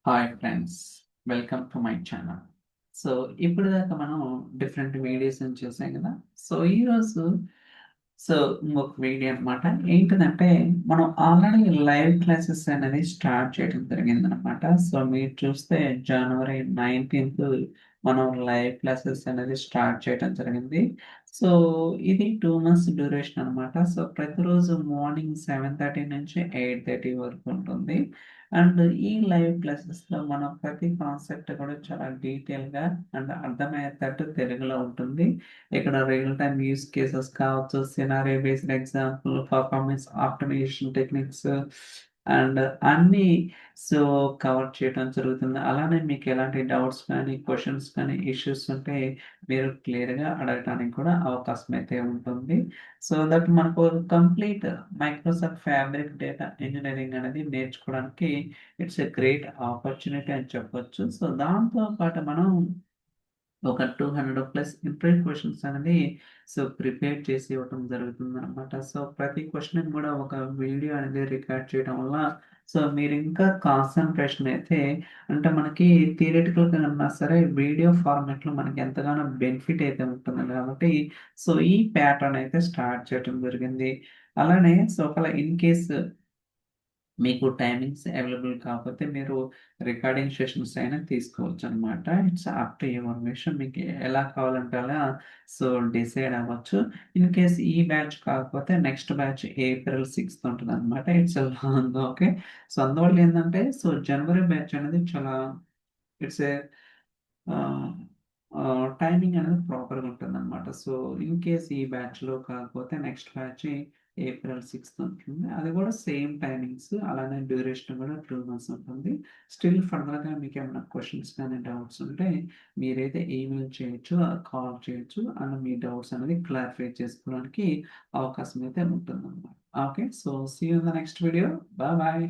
Hi friends. Welcome to my channel. So, ఇప్పటిదాకా మనం different వీడియోస్‌ని చూసాం గదా! సో, ఈరోజు ఇంకొక వీడియో అనమాట. ఏంటిదంటే, మనం ఆల్రెడీ లైవ్ క్లాసెస్ అనేది స్టార్ట్ చేయడం జరిగిందనమాట. సో, మీరు చూస్తే జనవరి 19థ్ మనం లైవ్ క్లాసెస్ అనేది స్టార్ట్ చేయడం జరిగింది. సో, ఇది 2 మంత్స్ డ్యూరేషన్ అనమాట. సో, ప్రతిరోజు మార్నింగ్ 7:30 నుంచి 8:30 వరకు ఉంటుంది. అండ్ ఈ లైవ్ క్లాసెస్‌లో మనం ప్రతి కాన్సెప్ట్ కూడా చాలా డీటెయిల్‌గా అండ్ అర్థమయ్యేటట్టు తెలుగులో ఉంటుంది. ఇక్కడ రియల్ టైమ్ యూజ్ కేసెస్ కావచ్చు, scenario based example, performance optimization techniques and అన్నీ సో, కవర్ చేయడం జరుగుతుంది. అలానే మీకు ఎలాంటి డౌట్స్ కానీ, క్వెషన్స్ కానీ, ఇష్యూస్ ఉంటే మీరు క్లియర్‌గా అడగటానికి కూడా అవకాశం అయితే ఉంటుంది. సో దట్ మనకు complete Microsoft fabric data engineering అనేది నేర్చుకోవడానికి ఇట్స్ ఎ గ్రేట్ ఆపర్చునిటీ అని చెప్పొచ్చు. సో దాంతో పాటు మనం ఒక 200+ ఇంటర్వ్యూ క్వెషన్స్ అనేది ప్రిపేర్ చేసి ఇవ్వటం జరుగుతుందనమాట. సో ప్రతి క్వెషన్‌కి కూడా ఒక వీడియో అనేది రికార్డ్ చేయడం వల్ల మీరింకా కాన్సంట్రేషన్ అయితే అంటే మనకి థియరిటికల్‌గా అన్నా సరే వీడియో ఫార్మాట్‌లో మనకి ఎంతగానో బెనిఫిట్ అయితే ఉంటుంది కాబట్టి ఈ ప్యాటర్న్ అయితే స్టార్ట్ చేయడం జరిగింది. అలానే ఒకవేళ ఇన్ కేస్ మీకు టైమింగ్స్ అవైలబుల్ కాకపోతే మీరు రికార్డింగ్ సెషన్స్ అయినా తీసుకోవచ్చనమాట. It's up to your wish. మీకు ఎలా కావాలంటే అలా డిసైడ్ అవ్వచ్చు. ఇన్ కేస్ ఈ బ్యాచ్ కాకపోతే నెక్స్ట్ బ్యాచ్ ఏప్రిల్ 6థ్ ఉంటదనమాట. It's long okay. అందువల్ల ఏందంటే జనవరి బ్యాచ్ అనేది చాలా ఇట్స్ ఏ ఆహ్, టైమింగ్ అనేది ప్రాపర్‌గా ఉంటుందనమాట. ఇన్ కేస్ ఈ బ్యాచ్‌లో కాకపోతే నెక్స్ట్ బ్యాచ్ ఏప్రిల్ 6థ్ ఉంటుంది. అది కూడా సేమ్ టైమింగ్స్ అలానే డ్యూరేషన్ కూడా 2 మంత్స్ ఉంటుంది. స్టిల్ ఫర్దర్‌గా మీకేమైనా క్వెషన్స్ కానీ, డౌట్స్ ఉంటే మీరైతే ఈమెయిల్ చేయొచ్చు, కాల్ చేయొచ్చు. అండ్ మీ డౌట్స్ అనేది క్లారిఫై చేసుకోవడానికి అవకాశం అయితే ఉంటుందనమాట. Okay. See you in the next video. Bye bye.